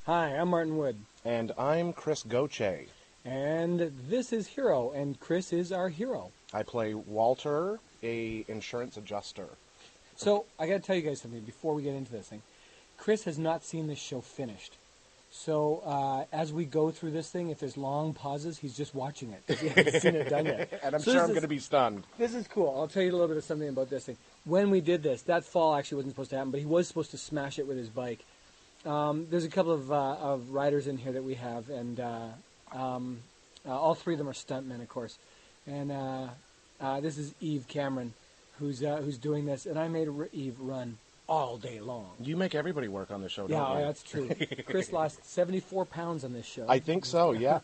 Hi, I'm Martin Wood. And I'm Chris Gauthier. And this is Hero, and Chris is our hero. I play Walter, a insurance adjuster. So, I gotta tell you guys something before we get into this thing. Chris has not seen this show finished. So, as we go through this thing, if there's long pauses, he's just watching it, because he hasn't seen it done yet. And I'm sure I'm going to be stunned. This is cool. I'll tell you a little bit of something about this thing. When we did this, that fall actually wasn't supposed to happen, but he was supposed to smash it with his bike. There's a couple of riders in here that we have, and all three of them are stuntmen, of course. And this is Eve Cameron, who's doing this, and I made Eve run all day long. You make everybody work on the show, don't you? Yeah, that's true. Chris lost 74 pounds on this show. I think so, yeah.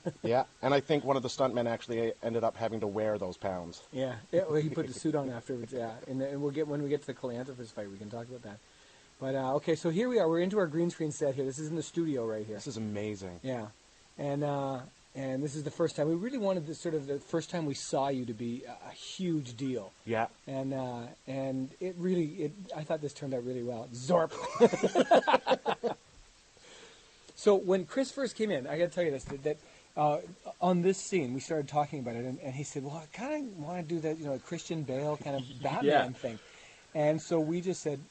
And I think one of the stuntmen actually ended up having to wear those pounds. Yeah, well, he put the suit on afterwards, yeah. And when we get to the Calanthropus fight, we can talk about that. But, okay, so here we are. We're into our green screen set here. This is in the studio right here. This is amazing. Yeah. And this is the first time. We really wanted this sort of the first time we saw you to be a huge deal. Yeah. And it really, I thought this turned out really well. Zorp! So when Chris first came in, I got to tell you this, that on this scene, we started talking about it, and he said, well, I kind of want to do that, a Christian Bale kind of Batman thing. And so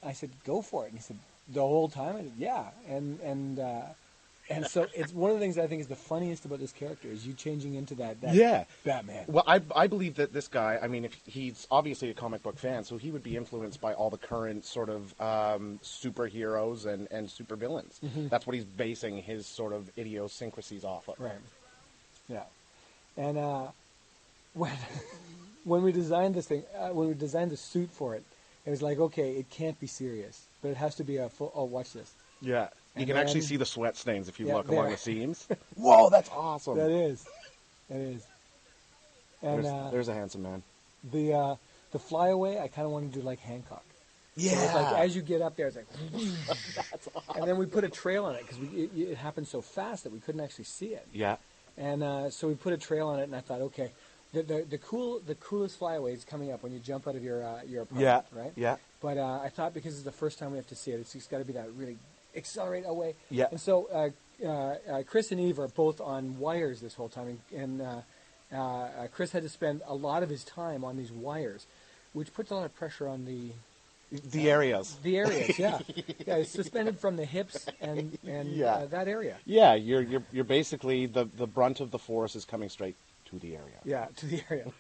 I said, go for it. And he said, the whole time? I said, yeah. And so it's one of the things I think is the funniest about this character is you changing into that Batman. Well, I believe that this guy, I mean, if he's obviously a comic book fan, so he would be influenced by all the current sort of superheroes and supervillains. Mm-hmm. That's what he's basing his sort of idiosyncrasies off of. Right. Yeah. And when we designed this thing, when we designed the suit for it, it was like, okay, it can't be serious, but it has to be a full, watch this. Yeah. You can actually see the sweat stains if you look there. along the seams. Whoa, that's awesome. That is. And there's a handsome man. The flyaway, I kind of want to do like Hancock. Yeah. So it's like as you get up there, it's like, that's awesome. And then we put a trail on it because it happened so fast that we couldn't actually see it. Yeah. And so we put a trail on it, and I thought, okay, the coolest flyaway is coming up when you jump out of your apartment, right? Yeah. But I thought because it's the first time we have to see it, it's just got to be that really accelerate away. Yeah. And so Chris and Eve are both on wires this whole time, and Chris had to spend a lot of his time on these wires, which puts a lot of pressure on the areas. The areas, yeah. Yeah, it's suspended from the hips and that area. Yeah, you're basically the brunt of the force is coming straight to the area. Yeah, to the area.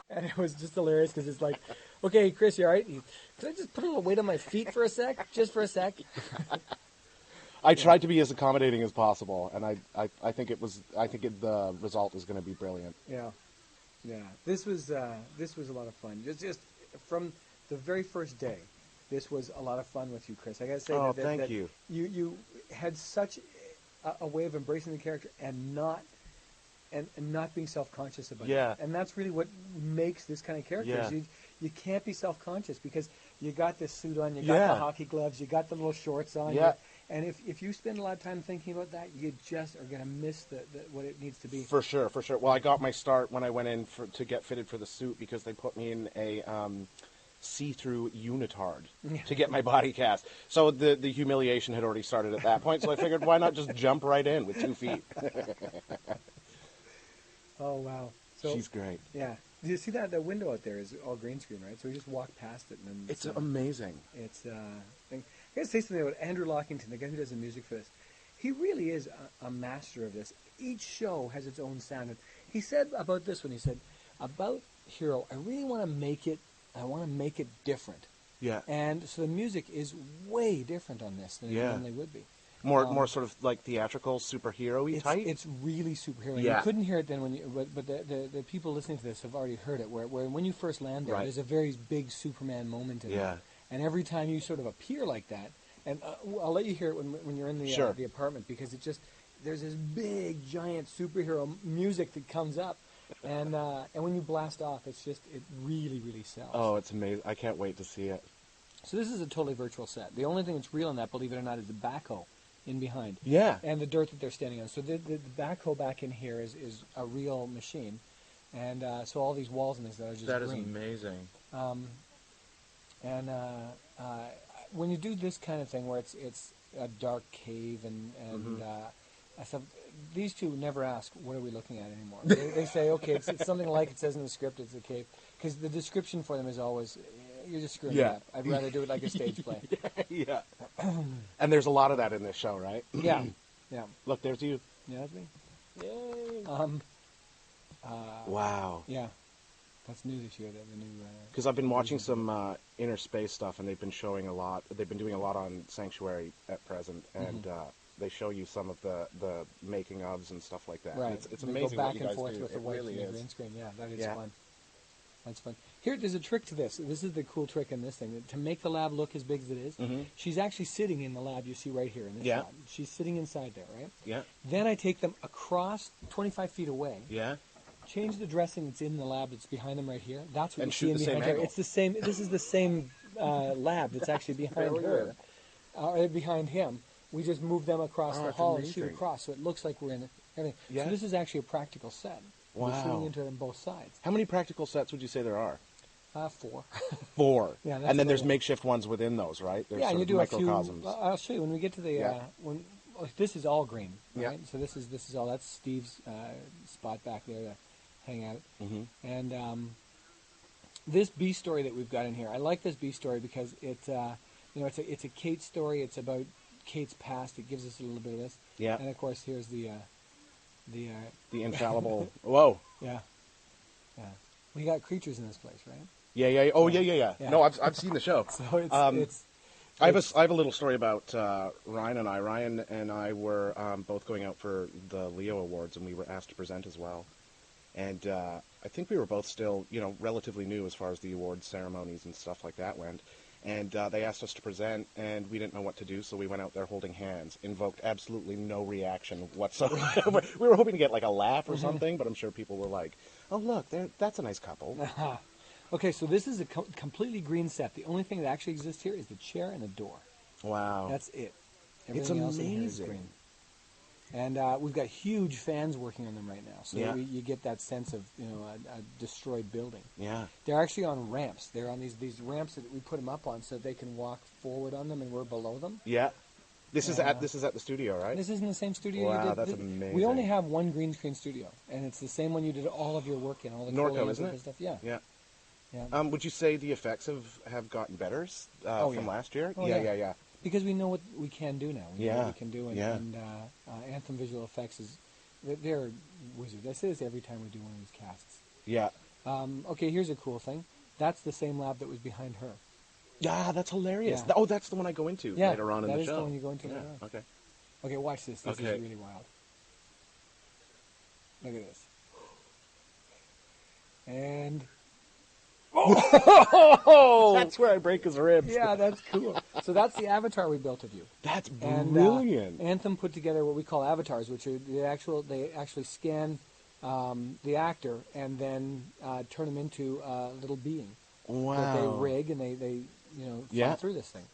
And it was just hilarious because it's like, okay, Chris, you all right? Could I just put a little weight on my feet for a sec? Just for a sec? I tried to be as accommodating as possible, and I think the result is going to be brilliant. Yeah. This was a lot of fun. Just from the very first day, this was a lot of fun with you, Chris. I got to say thank you. You had such a way of embracing the character and not being self-conscious about it. And that's really what makes this kind of character. Yeah. You can't be self-conscious because you got this suit on, you got the hockey gloves, you got the little shorts on. Yeah. And if you spend a lot of time thinking about that, you just are going to miss what it needs to be. For sure. Well, I got my start when I went in to get fitted for the suit because they put me in a see-through unitard to get my body cast. So the humiliation had already started at that point, so I figured why not just jump right in with 2 feet. Oh, wow. So, she's great. Yeah. Do you see that? The window out there is all green screen, right? So we just walk past it. And it's amazing. It's I got to say something about Andrew Lockington, the guy who does the music for this. He really is a master of this. Each show has its own sound. And he said about this one, he said, about Hero, I really want to make it different. Yeah. And so the music is way different on this than it normally would be. More sort of like theatrical, superhero-y type? It's really superhero. Yeah. You couldn't hear it then but the people listening to this have already heard it, where when you first land there, there's a very big Superman moment in it. And every time you sort of appear like that, and I'll let you hear it when you're in the apartment, because there's this big, giant superhero music that comes up, and when you blast off, it really, really sells. Oh, it's amazing. I can't wait to see it. So this is a totally virtual set. The only thing that's real in that, believe it or not, is the backhoe in behind. Yeah. And the dirt that they're standing on. So the backhoe back in here is a real machine. And so all these walls and things that are just That green. is amazing. And when you do this kind of thing where it's a dark cave and stuff. These two never ask, what are we looking at anymore? They say, okay, it's something like it says in the script, it's a cave. Because the description for them is always, you're just screwing me up. I'd rather do it like a stage play. Yeah. And there's a lot of that in this show, right? Yeah. Yeah. Look, there's you. Yeah, that's me. Yay. Wow. Yeah. That's new this year, the new... Because I've been watching some inner space stuff, and they've been showing a lot. They've been doing a lot on Sanctuary at present, and they show you some of the making ofs and stuff like that. Right. It's amazing go what back you and guys forth do. with the It white really and the is. green screen. Yeah, that is fun. That's fun. Here, there's a trick to this. This is the cool trick in this thing. To make the lab look as big as it is, she's actually sitting in the lab you see right here in this shot. She's sitting inside there, right? Yeah. Then I take them across 25 feet away. Yeah. Change the dressing that's in the lab that's behind them right here. That's what And you see shoot in the behind same her. angle. It's the same. This is the same lab that's actually behind very her, or behind him. We just move them across the that's hall and shoot amazing. across, so it looks like we're in everything. Yeah. So this is actually a practical set. Wow. We're shooting into it on both sides. How many practical sets would you say there are? 4. 4. Yeah, that's and then there's what- makeshifts ones within those, right? There's Yeah, and sort you of do a few. microcosms. I'll show you when we get to the this is all green, right? Yeah. So this is all. That's Steve's spot back there to hang out. And this B story that we've got in here, I like this B story because it's a Kate story. It's about Kate's past. It gives us a little bit of this. Yeah. And of course, here's the infallible. Whoa. Yeah. We got creatures in this place, right? Yeah. Oh, yeah. Yeah. No, I've seen the show. So it's I have a little story about Ryan and I. Ryan and I were both going out for the Leo Awards, and we were asked to present as well. And I think we were both still, relatively new as far as the awards ceremonies and stuff like that went. And they asked us to present, and we didn't know what to do, so we went out there holding hands. Invoked absolutely no reaction whatsoever. We were hoping to get like a laugh or something, but I'm sure people were like, "Oh, look, that's a nice couple." Okay, so this is a completely green set. The only thing that actually exists here is the chair and the door. Wow. That's it. It's Everything else in here is amazing. green. And we've got huge fans working on them right now, so Yeah. you get that sense of a destroyed building. Yeah. They're actually on ramps. They're on these ramps that we put them up on so they can walk forward on them, and we're below them. Yeah. This is at the studio, right? This isn't the same studio Wow, you did. that's We amazing. only have one green screen studio, and it's the same one you did all of your work in, all the Norco, Coleanthropy isn't it? stuff. Yeah. Yeah. Yeah. Would you say the effects have gotten better from last year? Oh, yeah. Because we know what we can do now. We know what we can do, and Anthem Visual Effects they're wizards. I say this every time we do one of these casts. Yeah. Okay, here's a cool thing. That's the same lab that was behind her. Yeah, that's hilarious. Yeah. Oh, that's the one I go into later on in the show. That is the one you go into later on. Okay. Okay, watch this. This Okay. is really wild. Look at this. And... Oh! That's where I break his ribs. Yeah, that's cool. So that's the avatar we built of you. That's And, brilliant. Anthem put together what we call avatars, which are they actually scan the actor and then turn him into a little being. Wow. That they rig and they fly through this thing.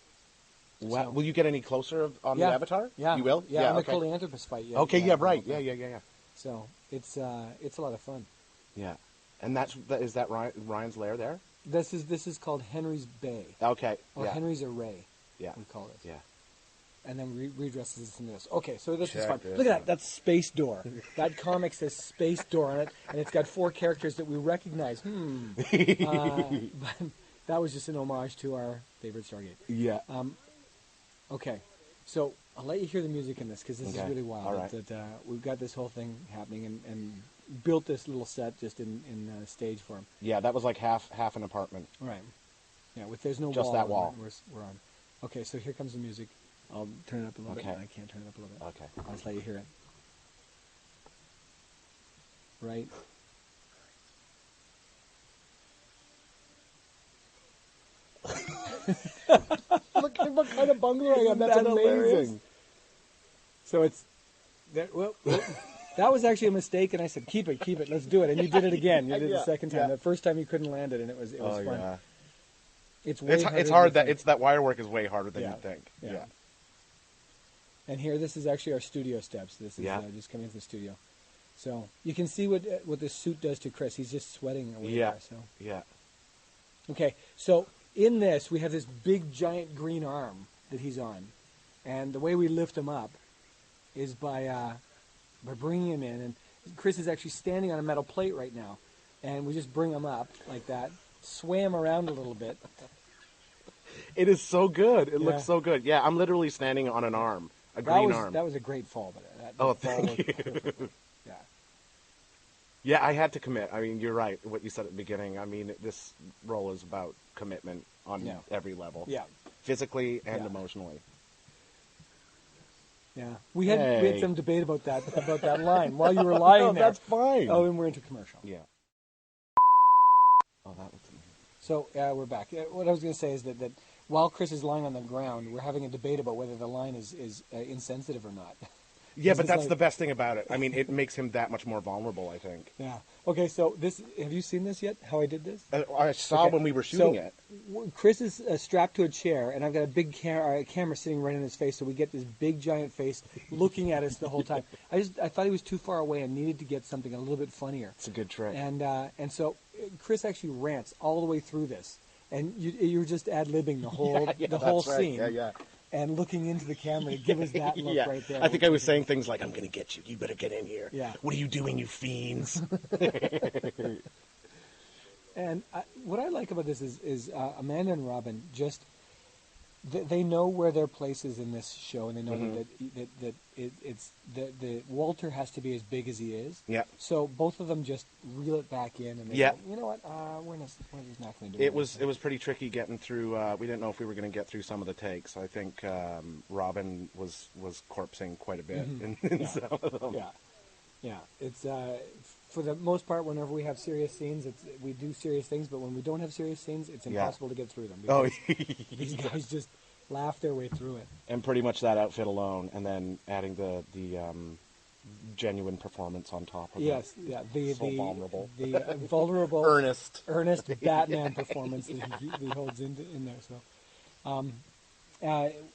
Wow. So- Will you get any closer on the avatar? Yeah. You will? Yeah, on okay. the Coleanthropus fight. Yeah, Okay, yeah, right. Yeah. So it's a lot of fun. Yeah. And is that Ryan's lair there? This is called Henry's Bay. Okay. Or yeah. Henry's Array. Yeah. We call it. Yeah. And then redresses this into this. Okay, so this is Check fun. this Look at out. that. That's Space Door. That comic says Space Door on it, and it's got 4 characters that we recognize. But that was just an homage to our favorite Stargate. Yeah. Okay, so I'll let you hear the music in this because this is Okay. really wild. All right. That we've got this whole thing happening and built this little set just in stage for him. Yeah, that was like half an apartment. Right. Yeah, there's no Just wall. that wall. We're on. Okay, so here comes the music. I'll turn it up a little Okay. bit. I can't turn it up a little bit. Okay. I'll just let you hear it. Right. Look at what kind of bungalow I got. That's Isn't that hilarious? amazing. So it's that was actually a mistake, and I said, "Keep it, let's do it." And you did it again. You did it the second time. Yeah. The first time you couldn't land it, and it was fun. Yeah. It's way harder It's than hard you that think. that wire work is way harder than Yeah. you think. Yeah. And here, this is actually our studio steps. This is Yeah. just coming into the studio. So you can see what this suit does to Chris. He's just sweating away Yeah. there. So Yeah. okay, so in this we have this big giant green arm that he's on, And the way we lift him up is by bringing him in. And Chris is actually standing on a metal plate right now. And we just bring him up like that, sway him around a little bit. It is so good. It looks so good. Yeah, I'm literally standing on an arm, a green arm. That was a great fall. Thank you. Yeah. Yeah, I had to commit. I mean, you're right, what you said at the beginning. I mean, this role is about commitment on every level. Yeah. Physically and emotionally. Yeah. We had some debate about that line while you were lying there. That's fine. Oh, and we're into commercial. Yeah. Oh, that was amazing. So, we're back. What I was going to say is that while Chris is lying on the ground, we're having a debate about whether the line is insensitive or not. Yeah, but that's the best thing about it. I mean, it makes him that much more vulnerable, I think. Yeah. Okay, so have you seen this yet, how I did this? I saw when we were shooting it. Chris is strapped to a chair, and I've got a big camera sitting right in his face, so we get this big, giant face looking at us the whole time. I thought he was too far away and needed to get something a little bit funnier. It's a good trick. And so Chris actually rants all the way through this, and you were just ad-libbing the whole scene. Yeah. And looking into the camera to give us that look right there. I think I was saying things like, "I'm going to get you. You better get in here. Yeah. What are you doing, you fiends?" And what I like about this is Amanda and Robin just they know where their place is in this show, and they know that it's the Walter has to be as big as he is. Yeah. So both of them just reel it back in, and they go, you know what? We're just not going to do it. It was pretty tricky getting through. We didn't know if we were going to get through some of the takes. I think Robin was corpsing quite a bit in some of them. Yeah. It's for the most part, whenever we have serious scenes, we do serious things. But when we don't have serious scenes, it's impossible to get through them. Oh, these guys just laugh their way through it. And pretty much that outfit alone, and then adding the genuine performance on top of it. Yes, yeah, the vulnerable, earnest Batman performance that he holds in there. So,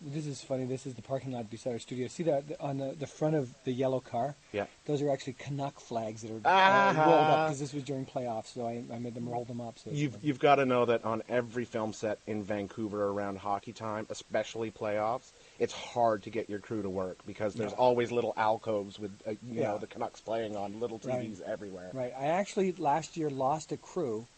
this is funny. This is the parking lot beside our studio. See that on the front of the yellow car? Yeah. Those are actually Canuck flags that are rolled up because this was during playoffs, so I made them roll them up. So you've got to know that on every film set in Vancouver around hockey time, especially playoffs, it's hard to get your crew to work because there's always little alcoves with know the Canucks playing on little TVs everywhere. Right. I actually last year lost a crew.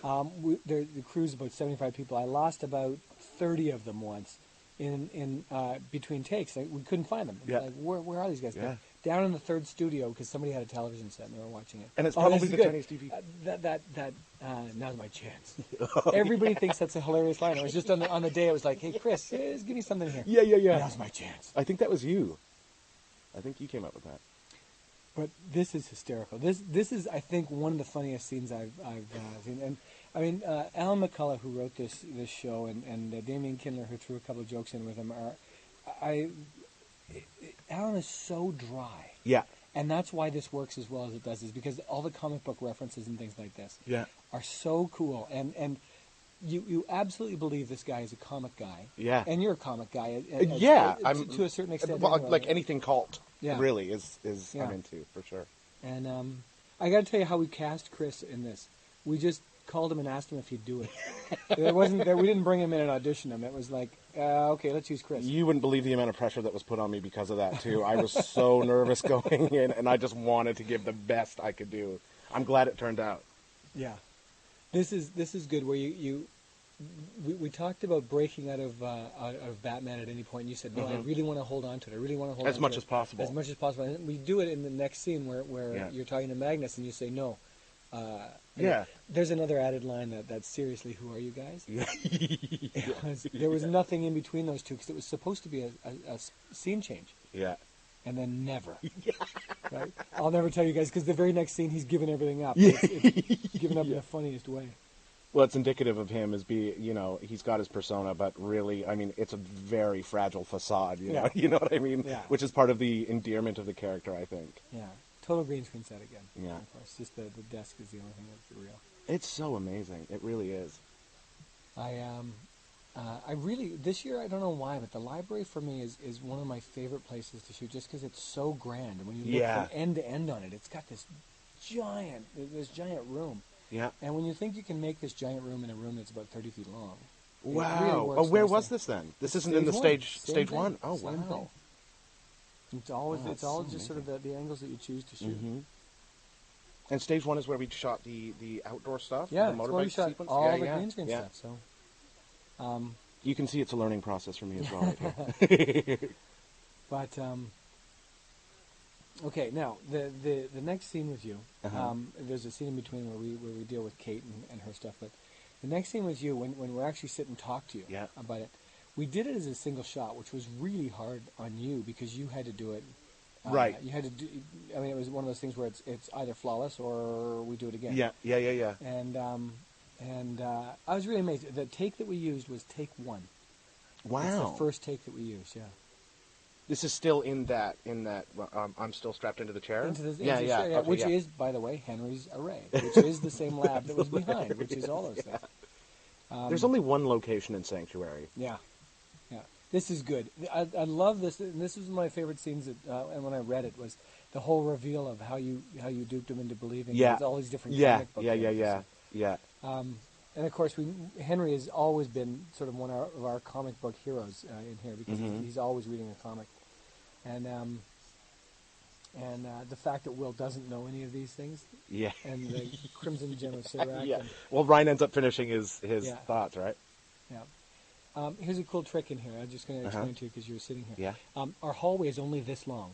The crew's about 75 people. I lost about 30 of them once. In between takes, we couldn't find them. Yeah. Like, where are these guys? Yeah. Down in the third studio because somebody had a television set and they were watching it. And it's probably the Chinese TV. Now's my chance. Everybody thinks that's a hilarious line. It was just on the day. It was like, hey Chris, give me something here. Yeah. Now's my chance. I think that was you. I think you came up with that. But this is hysterical. This is, I think, one of the funniest scenes I've seen. And I mean, Alan McCullough, who wrote this show, and Damien Kindler, who threw a couple of jokes in with him, Alan is so dry. Yeah. And that's why this works as well as it does, is because all the comic book references and things like this are so cool. And you absolutely believe this guy is a comic guy. Yeah. And you're a comic guy. I'm to a certain extent. Well, anyway. like anything cult, really, is I'm into, for sure. And I got to tell you how we cast Chris in this. We just called him and asked him if he'd do it. We didn't bring him in and audition him. It was like, okay, let's use Chris. You wouldn't believe the amount of pressure that was put on me because of that, too. I was so nervous going in, and I just wanted to give the best I could do. I'm glad it turned out. Yeah. This is good where we talked about breaking out of Batman at any point, and you said, no, I really want to hold on to it. I really want to hold on to it. As much as possible. As much as possible. And we do it in the next scene where you're talking to Magnus, and you say, no. There's another added line that's seriously, who are you guys? There was nothing in between those two because it was supposed to be a scene change. Yeah. And then never. Right? I'll never tell you guys because the very next scene he's given everything up. It's given up in the funniest way. Well, it's indicative of him as he's got his persona, but really, I mean, it's a very fragile facade, you know? You know what I mean? Yeah. Which is part of the endearment of the character, I think. Yeah. Total green screen set again. Yeah. Of course, just the desk is the only thing that's real. It's so amazing. It really is. I really, this year, I don't know why, but the library for me is one of my favorite places to shoot just because it's so grand. And when you look from end to end on it, it's got this giant room. Yeah. And when you think you can make this giant room in a room that's about 30 feet long, Wow. Really works Oh, where nicely. was this then? This isn't in the stage Same one. thing. Oh, Same wow. thing. It's always Oh, it's all so just sort of the angles that you choose to shoot. Mm-hmm. And stage one is where we shot the outdoor stuff. Yeah, the it's motorbike where we shot sequence. all the green screen yeah. stuff. So, You can see it's a learning process for me as well. Right here. but okay, now the next scene with you. There's a scene in between where we deal with Kate and her stuff, but the next scene was you when we're actually sit and talk to you about it. We did it as a single shot, which was really hard on you because you had to do it. Right. You had to do. I mean, it was one of those things where it's either flawless or we do it again. Yeah. And I was really amazed. The take that we used was take one. Wow. It's the first take that we used. Yeah. This is still in that. I'm still strapped into the chair. Okay, which is, by the way, Henry's array, which is the same lab that was behind, which is all those things. There's only one location in Sanctuary. Yeah. This is good. I love this. And this was one of my favorite scenes. And when I read it, was the whole reveal of how you duped him into believing. There's all these different comic book characters. Yeah. And of course, Henry has always been sort of one of our comic book heroes in here because he's always reading a comic, and the fact that Will doesn't know any of these things, and the Crimson Gem of Sirac, well, Ryan ends up finishing his thoughts, right? Yeah. Here's a cool trick in here. I'm just going to explain to you because you're sitting here. Yeah. Our hallway is only this long.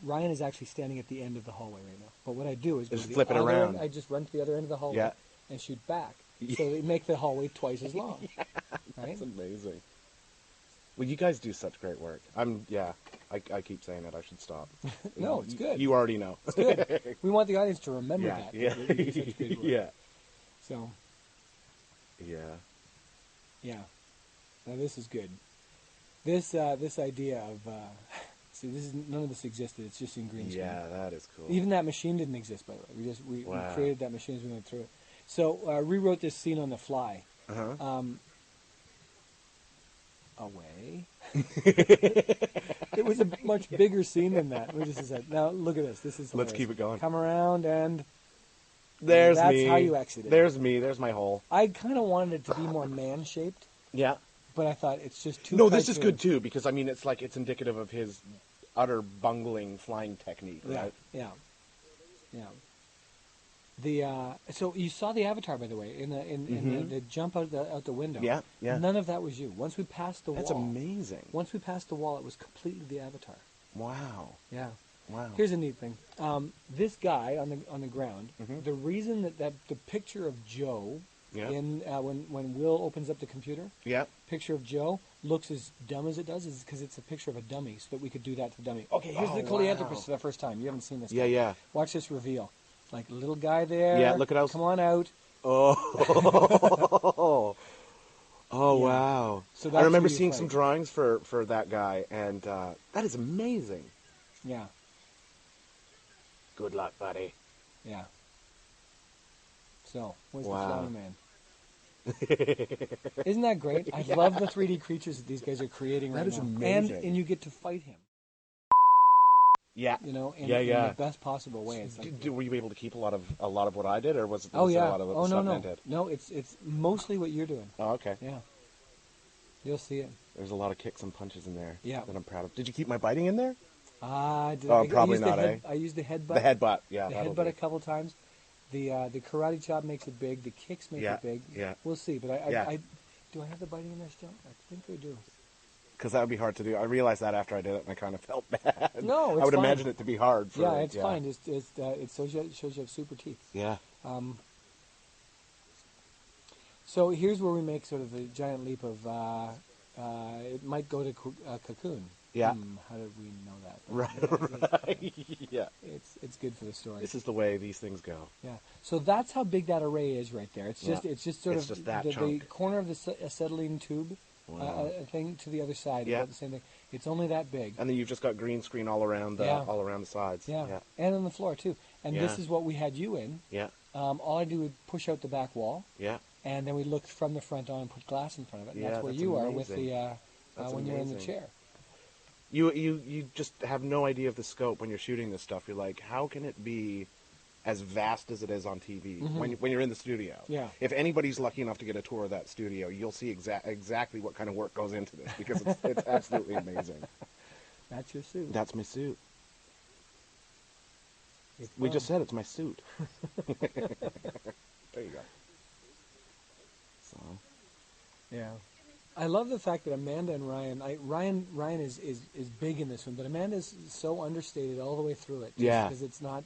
Ryan is actually standing at the end of the hallway right now. But what I do is just flip it around. I just run to the other end of the hallway and shoot back. So they make the hallway twice as long. Right? That's amazing. Well, you guys do such great work. I keep saying it. I should stop. No, it's good. You already know. It's good. We want the audience to remember that. Yeah. That we do such good work. Yeah. So. Yeah. Yeah. Now this is good. This idea of see, none of this existed. It's just in green screen. Yeah, that is cool. Even that machine didn't exist, by the way. We created that machine as we went through it. So rewrote this scene on the fly. Away. It was a much bigger scene than that. We just said, now look at this. This is hilarious. Let's keep it going. Come around and that's me. How you exit it. There's me. There's my hole. I kind of wanted it to be more man-shaped. Yeah. But I thought it's just too. No, this is good too because I mean it's indicative of his utter bungling flying technique. Right? Yeah. So you saw the Avatar, by the way, in the jump out the window. Yeah. None of that was you. Once we passed the wall. That's amazing. Once we passed the wall, it was completely the Avatar. Wow. Yeah. Wow. Here's a neat thing. This guy on the ground. The reason that the picture of Joe in when Will opens up the computer. Yeah. Picture of Joe looks as dumb as it does is because it's a picture of a dummy, so that we could do that to the dummy. Okay, here's the Coleanthropus for the first time. You haven't seen this. Yeah. Watch this reveal. Like little guy there. Yeah, look at us. Come on out. Oh. Wow. So I remember seeing some drawings for that guy, and that is amazing. Yeah. Good luck, buddy. Yeah. So, where's the Flower Man? Isn't that great? I love the 3D creatures that these guys are creating right now. That is amazing. And you get to fight him. Yeah. You know, in the best possible way. It's like, were you able to keep a lot of what I did, or was it? Oh yeah. A lot of what no. did? No, it's mostly what you're doing. Oh, okay. Yeah. You'll see it. There's a lot of kicks and punches in there. Yeah. That I'm proud of. Did you keep my biting in there? Probably not. I used the headbutt. The headbutt. Yeah. The headbutt a couple times. The karate chop makes it big. The kicks make it big. Yeah. We'll see. But I do I have the biting in there still? I think I do. Because that would be hard to do. I realized that after I did it, and I kind of felt bad. No, it's I would fine. imagine it to be hard. It's fine. It shows you have super teeth. Yeah. So here's where we make sort of the giant leap of it might go to Cocoon. Yeah. How did we know that? Right. Yeah. It's good for the story. This is the way these things go. Yeah. So that's how big that array is right there. It's just sort of just that the corner of the acetylene tube thing to the other side. Yeah. The same thing. It's only that big. And then you've just got green screen all around the sides. Yeah. Yeah. And on the floor too. And this is what we had you in. Yeah. All I do is push out the back wall. Yeah. And then we looked from the front on and put glass in front of it. And Yeah, that's where that's you amazing. are with the when you're in the chair. You just have no idea of the scope when you're shooting this stuff. You're like, how can it be as vast as it is on TV when you're in the studio. Yeah. If anybody's lucky enough to get a tour of that studio, you'll see exactly what kind of work goes into this because it's absolutely amazing. That's your suit. That's my suit. We just said it's my suit. There you go. So. Yeah. I love the fact that Amanda and Ryan is big in this one, but Amanda's so understated all the way through it. Yeah. Because it's not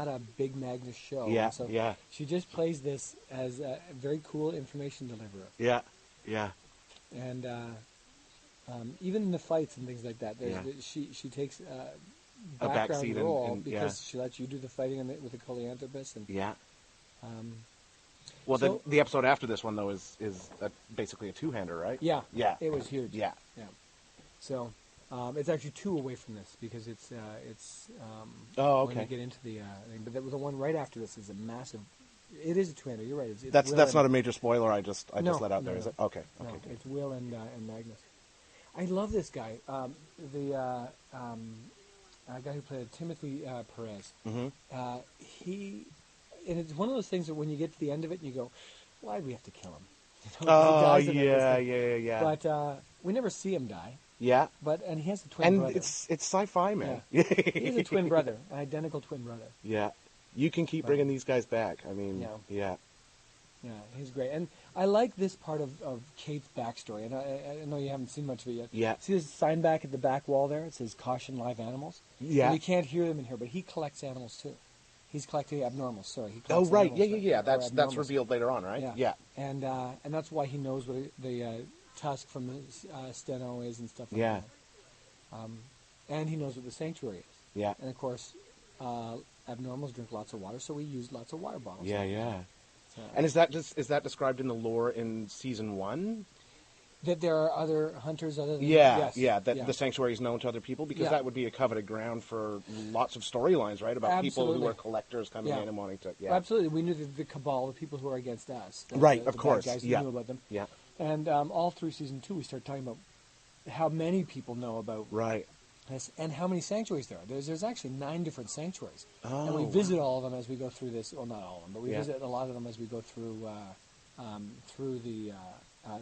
a big Magnus show. Yeah. So yeah. she just plays this as a very cool information deliverer. Yeah. Yeah. And even in the fights and things like that, she takes a background backseat role and because she lets you do the fighting with the Coleanthropus. And yeah. So, the episode after this one, though, is basically a two-hander, right? Yeah. Yeah. It was huge. Yeah. Yeah. So it's actually 2 away from this because it's oh, okay. when we get into the thing. But the one right after this is a massive. It is a two-hander. You're right. It's that's not a major spoiler. I just let out there. Is it? Okay. No, Okay. it's Will and Magnus. I love this guy. The guy who played Timothy Perez. Mm-hmm. And it's one of those things that when you get to the end of it, and you go, "Why do we have to kill him?" Oh, yeah. But we never see him die. Yeah. And he has a twin brother. And it's Syfy, man. Yeah. He has a twin brother, an identical twin brother. Yeah. You can keep bringing these guys back. I mean, yeah. Yeah, he's great. And I like this part of Kate's backstory. And I know you haven't seen much of it yet. Yeah. See this sign back at the back wall there? It says, "Caution live animals." Yeah. And you can't hear them in here, but he collects animals too. He's collecting abnormals, sorry. He Oh, collects right. animals, Yeah. That's revealed later on, right? Yeah. And that's why he knows what the tusk from the steno is and stuff like that. And he knows what the sanctuary is. Yeah. And, of course, abnormals drink lots of water, so we use lots of water bottles. Yeah. So, and is that described in the lore in season 1? That there are other hunters other than... The sanctuary is known to other people, because that would be a coveted ground for lots of storylines, right? About people who are collectors coming in and wanting to... Yeah. Well, absolutely. We knew the cabal, the people who are against us. Of course. Bad guys, we knew about them. Yeah. And all through season 2, we started talking about how many people know about this and how many sanctuaries there are. There's actually 9 different sanctuaries. Oh, and we visit all of them as we go through this. Well, not all of them, but we visit a lot of them as we go through the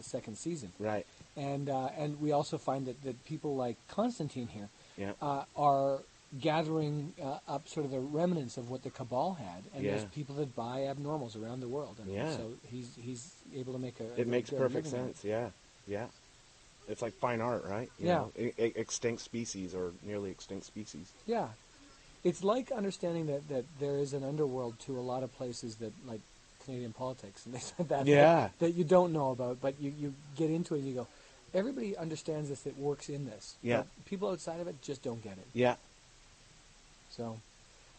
second season. Right. And we also find that people like Constantine here Yeah. are gathering up sort of the remnants of what the Cabal had, and Yeah. there's people that buy abnormals around the world, and Yeah. so he's able to make a. It makes good perfect living sense. Yeah. It's like fine art, right? You Yeah. know, extinct species or nearly extinct species. Yeah, it's like understanding that there is an underworld to a lot of places that like Canadian politics and things like that. Yeah. That you don't know about, but you get into it and you go, everybody understands this. It works in this. Yeah. But people outside of it just don't get it. Yeah. So.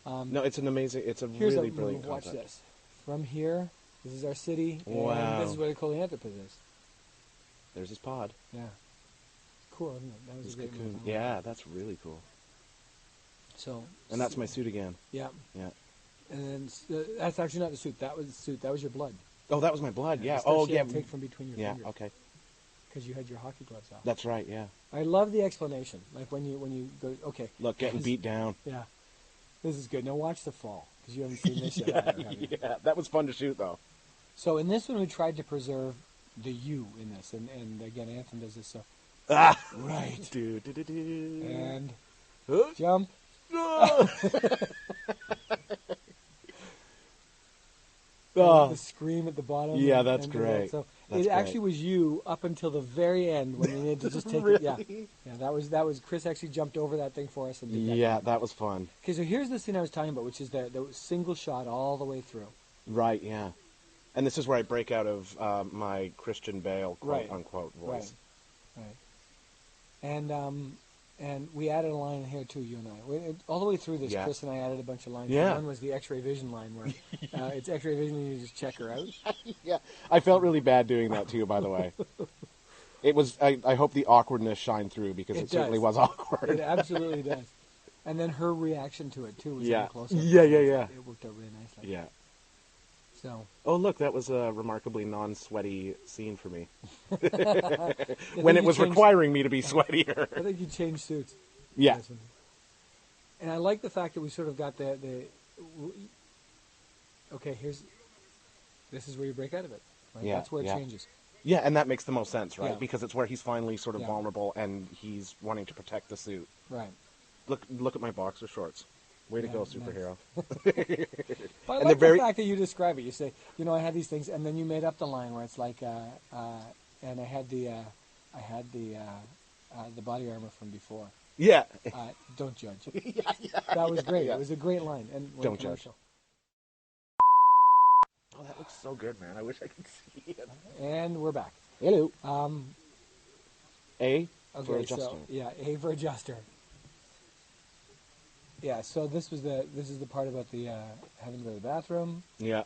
No, it's an amazing. It's a Here's really brilliant watch concept. this. From here, this is our city. Wow. And this is what a Coleanthropus is. There's his pod. Yeah. Cool, isn't it? That was His a great cocoon. move. Yeah, that's really cool. So. And that's my suit again. Yeah. Yeah. And then that's actually not the suit. That was the suit. That was your blood. Oh, that was my blood. Yeah. The stuff Oh, she yeah. had to take from between your fingers. Yeah. Okay. Because you had your hockey gloves off. That's right. Yeah. I love the explanation. Like when you go, okay. Look, getting beat down. Yeah. This is good. Now watch the fall, because you haven't seen this yet. Yeah. That was fun to shoot, though. So in this one, we tried to preserve the U in this, and again, Anthem does this. So right, and jump. The scream at the bottom. Yeah, that's and great. So That's it actually was you up until the very end when you needed to just take it. Yeah, that was Chris actually jumped over that thing for us and did that. Yeah, that was fun. Okay, so here's the scene I was talking about, which is the single shot all the way through. Right. Yeah. And this is where I break out of my Christian Bale quote unquote voice. Right. And we added a line here too, you and I. All the way through this, Chris and I added a bunch of lines. Yeah. One was the X-ray vision line, where it's X-ray vision and you just check her out. Yeah. I felt really bad doing that too, by the way. It was. I hope the awkwardness shined through, because it certainly was awkward. It absolutely does. And then her reaction to it too was really close up. Yeah. It worked out really nicely. Yeah. So. Oh, look, that was a remarkably non-sweaty scene for me. When it was requiring me to be sweatier. I think you changed suits. Yeah. And I like the fact that we sort of got okay, this is where you break out of it. Right? Yeah, That's where it changes. Yeah, and that makes the most sense, right? Yeah. Because it's where he's finally sort of Yeah. vulnerable and he's wanting to protect the suit. Right. Look at my boxer shorts. Way to Yeah, go, nice. superhero. But I And like they're the fact that you describe it. You say, I had these things, and then you made up the line where it's like, and I had the body armor from before. Yeah. Don't judge. Yeah, That was great. yeah. It was a great line. And Don't judge. Oh, that looks so good, man. I wish I could see it. And we're back. Hello. Okay, for adjuster. so A for adjuster. Yeah, so this is the part about the having to go to the bathroom. Yeah.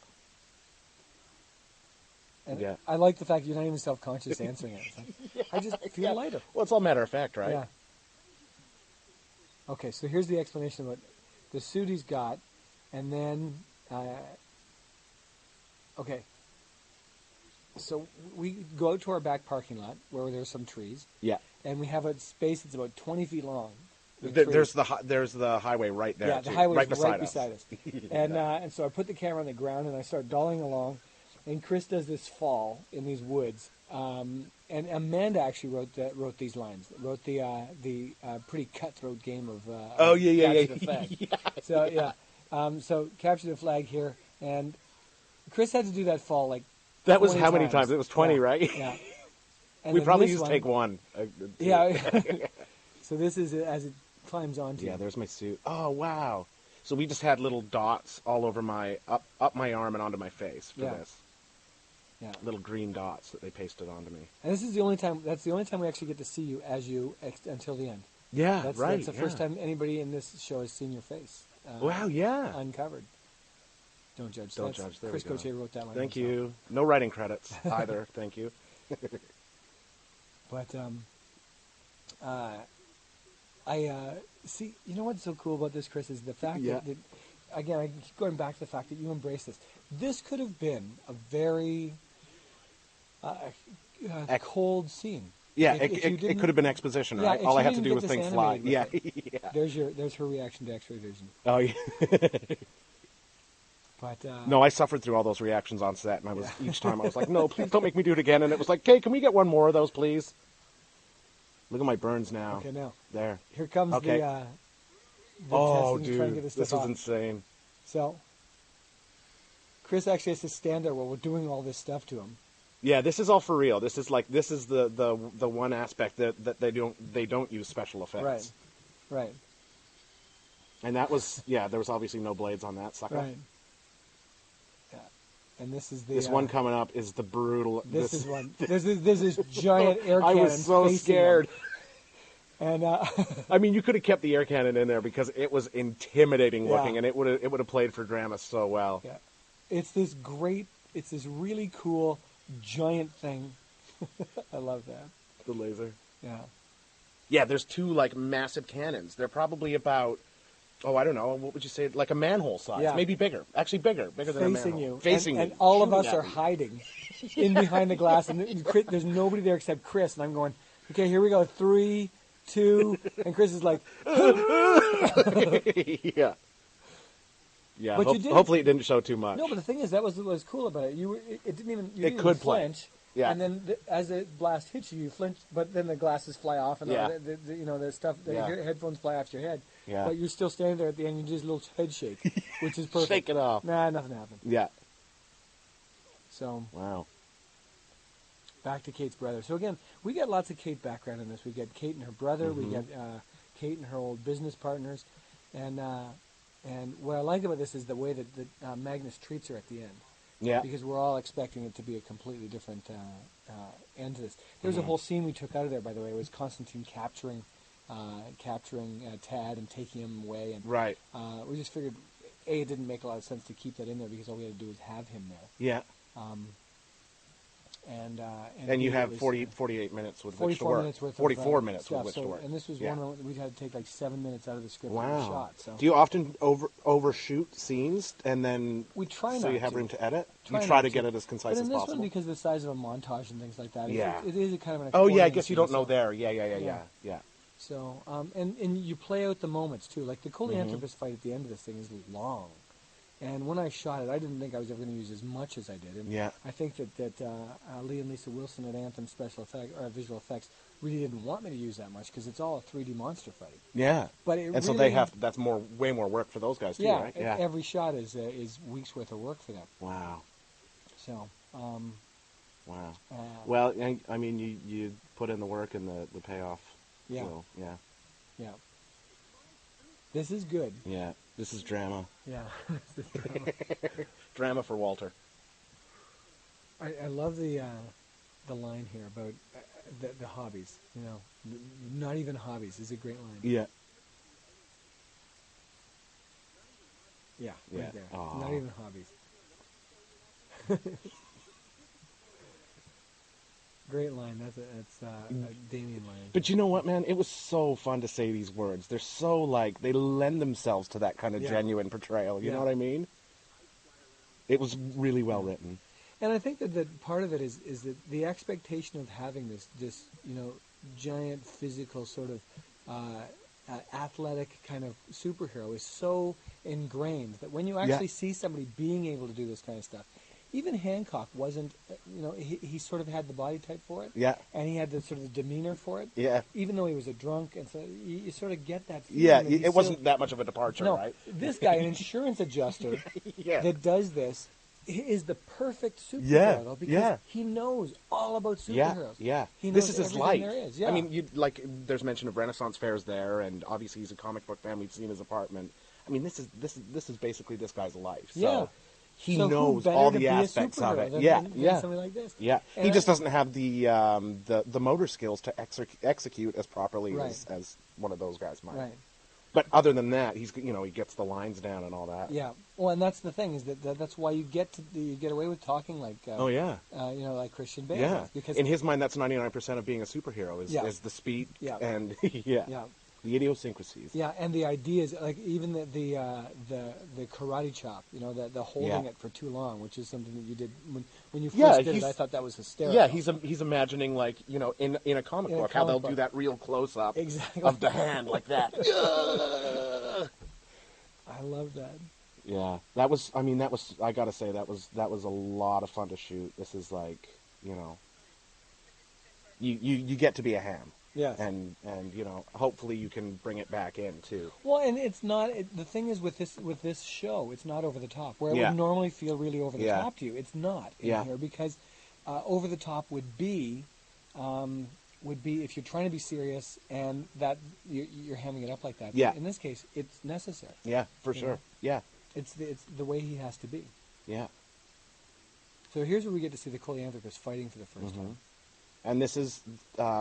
And Yeah. I like the fact you're not even self-conscious answering it. It's like, I just feel lighter. Well, it's all matter of fact, right? Yeah. Okay, so here's the explanation about the suit he's got, and then, okay. So we go out to our back parking lot where there's some trees, Yeah. and we have a space that's about 20 feet long. with There's trees. there's the highway right there. Yeah, the too, highway's right beside us. Yeah. And so I put the camera on the ground and I start dolling along, and Chris does this fall in these woods. And Amanda actually wrote these lines. Wrote the pretty cutthroat game of Capture the Flag. Yeah. So so Capture the Flag here, and Chris had to do that fall like That was 20 how many times? It was 20, Yeah, right? Yeah. And We then probably this used one- take one. Yeah. So this is as it climbs onto. Yeah, there's my suit. Oh, wow. So we just had little dots all over my up my arm and onto my face for this. Yeah. Little green dots that they pasted onto me. And this is the only time. That's the only time we actually get to see you until the end. Yeah, That's the first time anybody in this show has seen your face. Wow, yeah. Uncovered. Don't judge. Don't judge. There Chris we go. Gauthier wrote that line. Thank himself. you. No writing credits either. Thank you. But I see. You know what's so cool about this, Chris, is the fact that again, I keep going back to the fact that you embrace this. This could have been a very cold scene. Yeah, If you it could have been exposition, right? if All I you had to didn't do get was this think fly. animated Yeah, with it. yeah. There's her reaction to X-ray vision. Oh, yeah. But No, I suffered through all those reactions on set, and I was each time I was like, "No, please don't make me do it again." And it was like, "Okay, can we get one more of those, please?" Look at my burns now. Okay, now There. here comes Okay. the Oh, testing, trying to get dude, this this stuff was off. insane. So Chris actually has to stand there while we're doing all this stuff to him. Yeah, this is all for real. This is the one aspect that they don't use special effects. Right. And that was there was obviously no blades on that sucker. Right. Yeah. And this is the This one coming up is the brutal. This is one. There's this giant air I cannon. was so facing scared. him. And I mean, you could have kept the air cannon in there because it was intimidating Yeah. looking, and it would have played for drama so well. yeah, it's this really cool giant thing. I love that. The laser. Yeah. Yeah, there's two like massive cannons. They're probably about, I don't know, what would you say, like a manhole size, Yeah. maybe bigger. Actually bigger than a manhole. Facing you. Facing and me. all of shooting us at are me. hiding in behind the glass, and there's nobody there except Chris. And I'm going, okay, here we go, 3, 2, and Chris is like, Yeah. Yeah. But you did- Hopefully, it didn't show too much. no. But the thing is, that was what was cool about it. It didn't even. You It didn't could even play. flinch. Yeah. And then as the blast hits you, you flinch, but then the glasses fly off, and Yeah. all the stuff, the Yeah. headphones fly off your head. Yeah. But you're still standing there at the end. You just a little head shake, which is perfect. Shake it off. Nah, nothing happened. Yeah. So Wow. back to Kate's brother. So again, we get lots of Kate background in this. We get Kate and her brother. We get Kate and her old business partners, and what I like about this is the way that Magnus treats her at the end. Yeah. Because we're all expecting it to be a completely different end to this. There's a whole scene we took out of there, by the way. It was Constantine capturing Tad and taking him away, and Right. we just figured it didn't make a lot of sense to keep that in there because all we had to do was have him there. Yeah. And you B, have it was, 48 minutes with which to 44 work. minutes worth 44 of minutes stuff. with which to work. And this was Yeah. one we had to take like 7 minutes out of the script that we Wow. shot. So Do you often overshoot scenes and then we try so not you have to. room to edit? Try You try not to get it as concise But in as this possible. one, because of the size of a montage and things like that, Yeah. it is a kind of an. Oh yeah, I exploring guess you scene, don't know so- there. Yeah. So, and you play out the moments too. Like the Coleanthropus fight at the end of this thing is long. And when I shot it, I didn't think I was ever going to use as much as I did. And Yeah. I think that Lee and Lisa Wilson at Anthem Special Effects or Visual Effects really didn't want me to use that much because it's all a 3D monster fighting. Yeah. But it and really, so they have that's way more work for those guys too, yeah, right? Yeah. every shot is weeks worth of work for them. Wow. So. Wow. Well, I mean, you put in the work and the payoff. Yeah. Will. Yeah. Yeah. This is good. Yeah. This is drama. Yeah. This is drama. Drama for Walter. I love the line here about the hobbies. You know, not even hobbies is a great line. Yeah. Yeah. Yeah. Right there. Aww. Not even hobbies. Great line. That's a Damien line. But you know what, man? It was so fun to say these words. They're so, like, they lend themselves to that kind of genuine portrayal. You know what I mean? It was really well written. And I think that part of it is that the expectation of having this giant physical sort of athletic kind of superhero is so ingrained that when you actually see somebody being able to do this kind of stuff, even Hancock wasn't, he sort of had the body type for it. Yeah. And he had the sort of demeanor for it. Yeah. Even though he was a drunk, and so you sort of get that feeling. Yeah, that it wasn't that much of a departure, no, right? This guy, an insurance adjuster that does this, is the perfect superhero, though, because he knows all about superheroes. Yeah. He knows this is his life. there is. Yeah. I mean, there's mention of Renaissance fairs there, and obviously he's a comic book fan. We've seen his apartment. I mean, this is basically this guy's life. So he knows all the aspects of it. Than somebody like this. Yeah. And he just doesn't have the motor skills to execute as properly as one of those guys might. Right. But other than that, he gets the lines down and all that. Yeah. Well, and that's the thing is that's why you get away with talking like like Christian Bale does, because in his mind that's 99% of being a superhero is the speed and the idiosyncrasies. Yeah, and the ideas, like even the karate chop, the holding it for too long, which is something that you did when you first did it. I thought that was hysterical. Yeah, he's imagining in a comic book how they'll do that real close up of the hand like that. I love that. Yeah, that was. I gotta say that was a lot of fun to shoot. This is like, you get to be a ham. Yes. And hopefully you can bring it back in too. Well, and it's not the thing is with this show, it's not over the top. Where it would normally feel really over the top to you, it's not in here because over the top would be if you're trying to be serious and that you're hamming it up like that. Yeah. In this case, it's necessary. Yeah, for sure. Yeah. It's the way he has to be. Yeah. So here's where we get to see the Coleanthropus fighting for the first time. And this is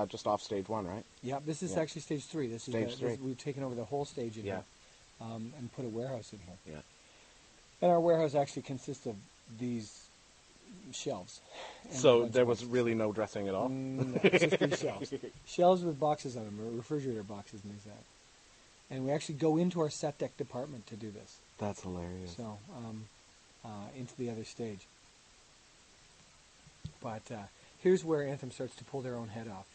just off stage 1, right? Yeah, this is actually stage 3. This is stage 3. We've taken over the whole stage in here and put a warehouse in here. Yeah. And our warehouse actually consists of these shelves. So there was really no dressing at all? No, it's just these shelves. Shelves with boxes on them, or refrigerator boxes and things like that. And we actually go into our set deck department to do this. That's hilarious. So, into the other stage. But here's where Anthem starts to pull their own head off.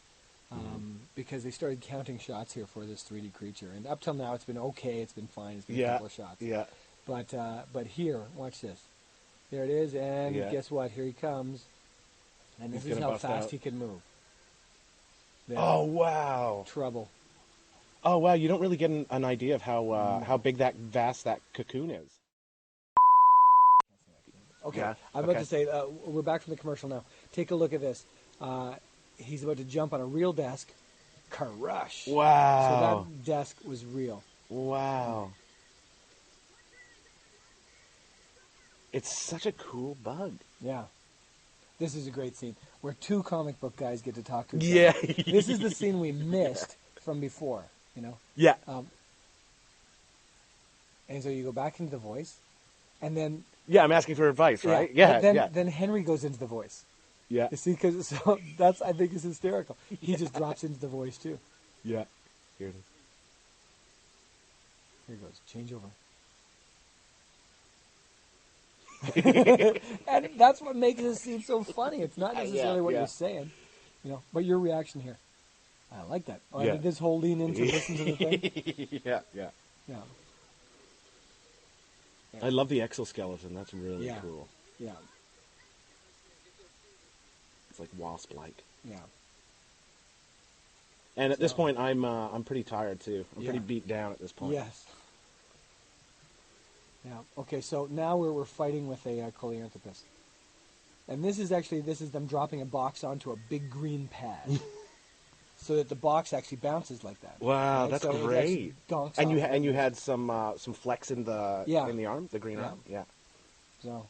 Because they started counting shots here for this 3D creature. And up till now, it's been okay. It's been fine. It's been a couple of shots. Yeah. But here, watch this. There it is, and guess what? Here he comes. And this is how fast he can move. There. Oh, wow. Trouble. Oh, wow. You don't really get an idea of how big that cocoon is. Okay, I'm about to say, we're back from the commercial now. Take a look at this. He's about to jump on a real desk. Crush. Wow. So that desk was real. Wow. It's such a cool bug. Yeah. This is a great scene where two comic book guys get to talk to each other. Yeah. This is the scene we missed from before, Yeah. And so you go back into the voice, and then... Yeah, I'm asking for advice, right? Yeah, Then Henry goes into the voice. Yeah. You see, because that's, I think, is hysterical. He just drops into the voice, too. Yeah. Here it is. Here it goes. Change over. And that's what makes this scene so funny. It's not necessarily what you're saying, but your reaction here. I like that. Oh, I did this whole lean in to listen to the thing. Yeah. Yeah. Yeah. I love the exoskeleton. That's really Yeah. cool. Yeah. It's like wasp-like. Yeah. And at this point, I'm pretty tired too. I'm Yeah. pretty beat down at this point. Yes. Yeah. Okay. So now we're fighting with a Coleanthropus, and this is them dropping a box onto a big green pad, so that the box actually bounces like that. Wow, right? that's so great. And you had some flex in the arm, the green arm. Yeah. So,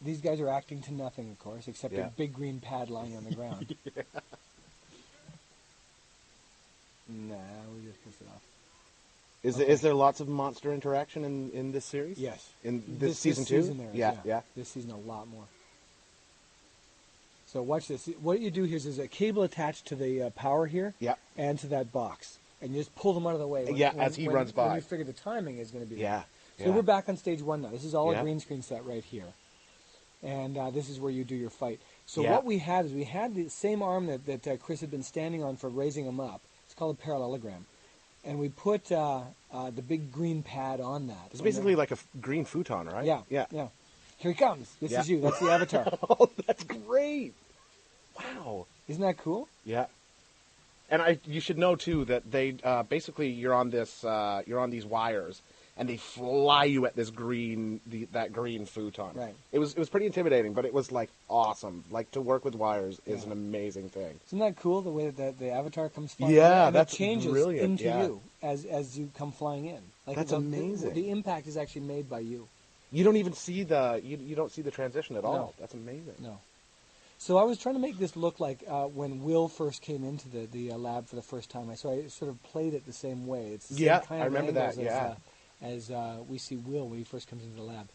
these guys are acting to nothing, of course, except a big green pad lying on the ground. Yeah. Nah, we just pissed it off. Is there lots of monster interaction in this series? Yes. In this season too? Season there is, yeah. This season a lot more. So watch this. What you do here is there's a cable attached to the power here. Yeah. And to that box. And you just pull them out of the way. As he runs by. When you figure the timing is going to be Yeah. there. So we're back on stage 1 now. This is all Yeah. a green screen set right here. And this is where you do your fight. So Yeah. what we had is we had the same arm that Chris had been standing on for raising him up. It's called a parallelogram. And we put the big green pad on that. It's basically like a green futon, right? Yeah. Here he comes. This is you. That's the avatar. Oh, that's great. Wow. Isn't that cool? Yeah. And you should know too that they basically you're on these wires and they fly you at this that green futon. Right. It was pretty intimidating, but it was like awesome. Like to work with wires is an amazing thing. Isn't that cool the way that the avatar comes flying Yeah, in? And that's it changes brilliant. into you as you come flying in. Like That's amazing. The impact is actually made by you. You don't even see you don't see the transition at all. No. That's amazing. No. So I was trying to make this look like when Will first came into the lab for the first time. So I sort of played it the same way. It's the same kind I of remember that. angles as we see Will when he first comes into the lab.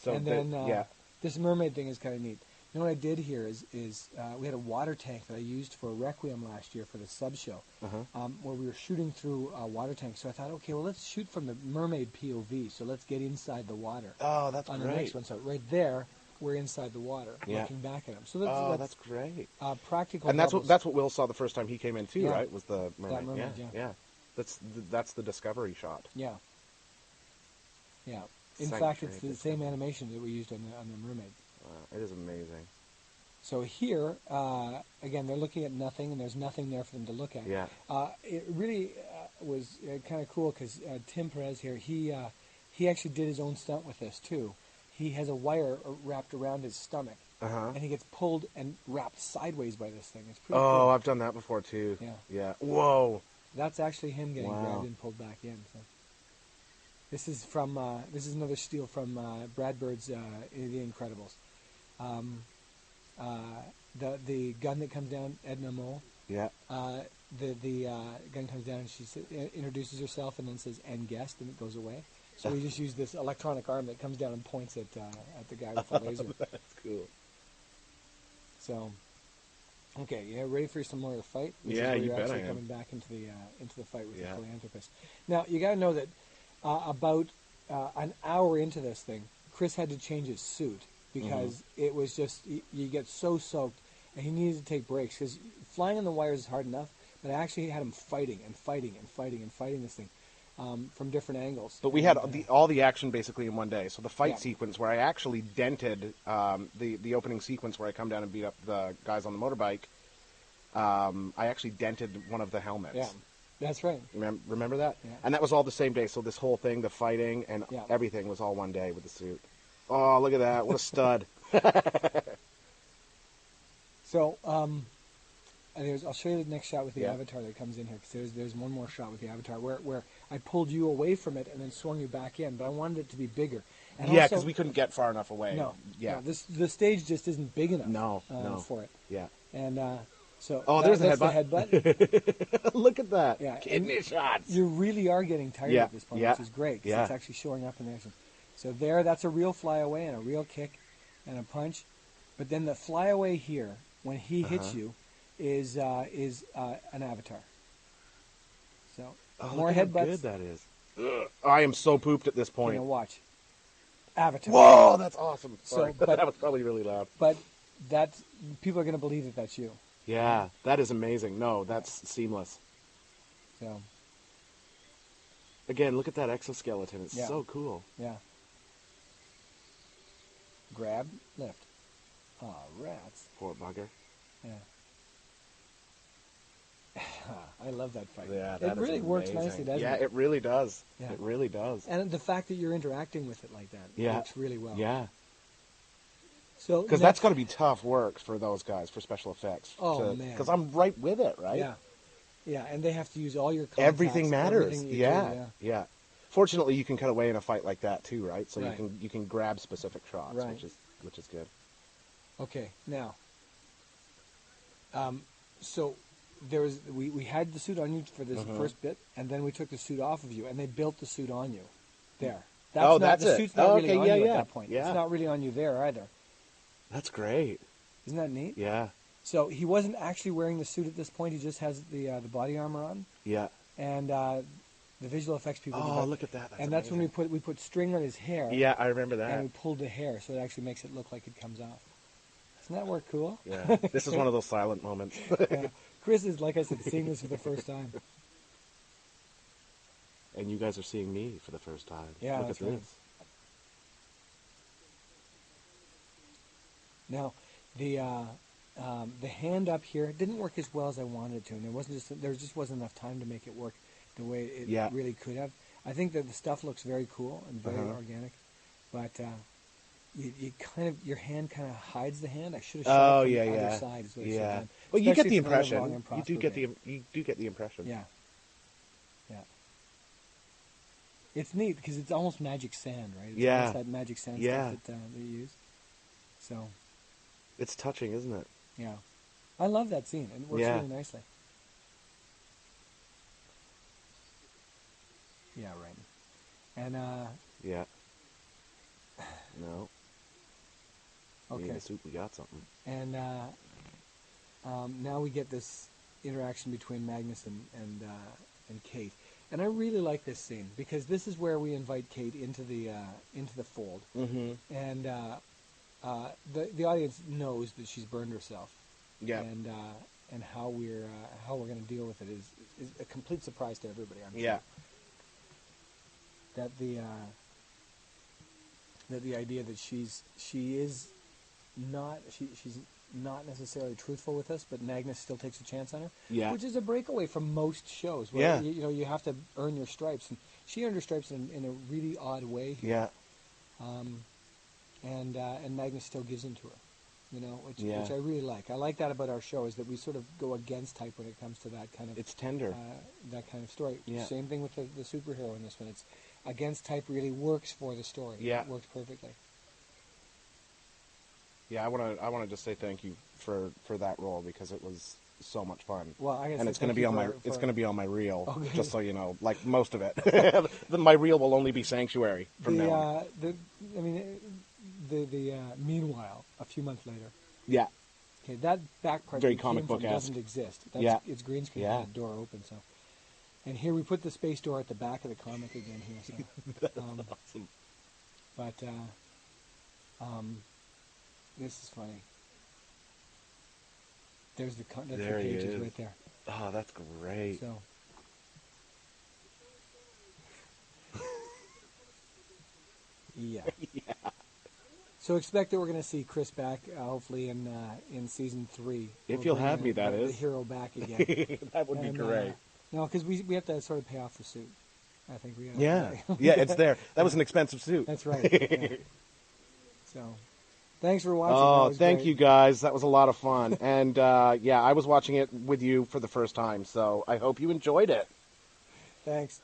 So and then this mermaid thing is kind of neat. You know what I did here is we had a water tank that I used for Requiem last year for the sub show, where we were shooting through a water tank. So I thought, okay, well let's shoot from the mermaid POV. So let's get inside the water. Oh, that's on great. the next one. So right there, we're inside the water, looking back at him. So that's great. Practical. And that's what Will saw the first time he came in too, Yeah. right? Was the mermaid? That mermaid, yeah. That's the discovery shot. Yeah. Yeah. In fact, it's the same animation that we used on the mermaid. Wow, it is amazing. So here, again, they're looking at nothing, and there's nothing there for them to look at. Yeah. It really was kind of cool because Tim Perez here, he actually did his own stunt with this too. He has a wire wrapped around his stomach, and he gets pulled and wrapped sideways by this thing. It's pretty cool. Oh, I've done that before too. Yeah. Yeah. Whoa. That's actually him getting Wow. grabbed and pulled back in. So. This is from this is another steal from Brad Bird's The Incredibles. The gun that comes down, Edna Mole. Yeah. The gun comes down and she introduces herself and then says "and guest" and it goes away. So we just use this electronic arm that comes down and points at the guy with the laser. That's cool. So, okay, yeah, ready for some more of the fight? This Yeah, is where you you're bet actually I am. coming back into the fight with the Coleanthropus. Now you got to know that about an hour into this thing, Chris had to change his suit because it was just you get so soaked, and he needed to take breaks because flying on the wires is hard enough. But I actually had him fighting this thing. From different angles. But we had all the action basically in one day. So the fight sequence where I actually dented the opening sequence where I come down and beat up the guys on the motorbike, I actually dented one of the helmets. Yeah, that's right. Remember that? Yeah. And that was all the same day. So this whole thing, the fighting and everything was all one day with the suit. Oh, look at that. What a stud. So, I'll show you the next shot with the avatar that comes in here, because there's one more shot with the avatar where I pulled you away from it and then swung you back in, but I wanted it to be bigger. And because we couldn't get far enough away. No. Yeah. No, the stage just isn't big enough. No. For it. Yeah. And so. Oh, that's the the headbutt. Look at that. Yeah. Kidney shots. You really are getting tired at this point, which is great. 'Cause it's actually showing up in action. So that's a real flyaway and a real kick and a punch. But then the flyaway here, when he hits you, is an avatar. So more headbutts. How good that is. Ugh. I am so pooped at this point. Watch. Avatar. Whoa, that's awesome. Sorry, but that was probably really loud. But people are going to believe that that's you. Yeah, that is amazing. No, that's seamless. So Again, look at that exoskeleton. It's Yeah. so cool. Yeah. Grab, lift. Oh, rats. Poor bugger. Yeah. I love that fight. Yeah, that it really is works amazing. nicely, doesn't Yeah, it? it really does. Yeah. It really does. And the fact that you're interacting with it like that works really well. Yeah. So Because that's got to be tough work for those guys, for special effects. Oh, man. Because I'm right with it, right? Yeah. Yeah, and they have to use all your contacts. Everything matters. Everything you Yeah. do, Yeah. Fortunately, you can cut away in a fight like that too, right? So Right. you can grab specific shots, Right. which is good. Okay, now, so we had the suit on you for this first bit, and then we took the suit off of you, and they built the suit on you. There. That's the it. suit's not Oh, really okay, on yeah, you yeah. at that point. Yeah. It's not really on you there either. That's great. Isn't that neat? Yeah. So he wasn't actually wearing the suit at this point. He just has the body armor on, Yeah. and the visual effects people. Oh, did that. look at that. And that's when we put string on his hair. Yeah, I remember that. And we pulled the hair, so it actually makes it look like it comes off. Doesn't that work cool? Yeah. This is one of those silent moments. Yeah. Chris is, like I said, seeing this for the first time. And you guys are seeing me for the first time. Yeah, Look that's at right. this. Now, the hand up here didn't work as well as I wanted it to, and there just wasn't enough time to make it work the way it really could have. I think that the stuff looks very cool and very organic, but you kind of your hand kind of hides the hand. I should have shot it from the other side. Is what I should have done. Well, you get Especially the for another long impression. and You do get the impression. Yeah. Yeah. It's neat because it's almost magic sand, right? It's almost that magic sand stuff that you use. So. It's touching, isn't it? Yeah. I love that scene. It works really nicely. Yeah, right. And, Yeah. No. okay. In the soup, we got something. And, now we get this interaction between Magnus and Kate. And I really like this scene because this is where we invite Kate into the fold. Mm-hmm. And, the audience knows that she's burned herself. Yeah. And how we're going to deal with it is a complete surprise to everybody. I'm sure. Yeah. That the idea that she's not necessarily truthful with us, but Magnus still takes a chance on her. Yeah. Which is a breakaway from most shows. Where, you have to earn your stripes, and she earned her stripes in a really odd way here. Yeah. And Magnus still gives in to her, which I really like. I like that about our show is that we sort of go against type when it comes to that kind of. It's tender. That kind of story. Yeah. Same thing with the superhero in this one. It's against type really works for the story. Yeah. It works perfectly. Yeah, I want to just say thank you for that role because it was so much fun. Well, and it's going to be on it's going to be on my reel, Okay. just so you know, like most of it. My reel will only be Sanctuary from now on. Meanwhile, a few months later. Yeah. Okay, that back part Very that comic came from book-esque. doesn't exist. It's green screen with the door open. So, and here we put the space door at the back of the comic again here. So, That's awesome. But this is funny. There's the There he pages is. right there. Oh, that's great. So. Yeah. Yeah. So expect that we're going to see Chris back, hopefully in season 3. If you'll have me, that the is. hero back again. That would be great. No, because we have to sort of pay off the suit. I think we. Yeah. Yeah, it's there. That was an expensive suit. That's right. Yeah. So, thanks for watching. Oh, thank great. you guys. That was a lot of fun. And I was watching it with you for the first time, so I hope you enjoyed it. Thanks.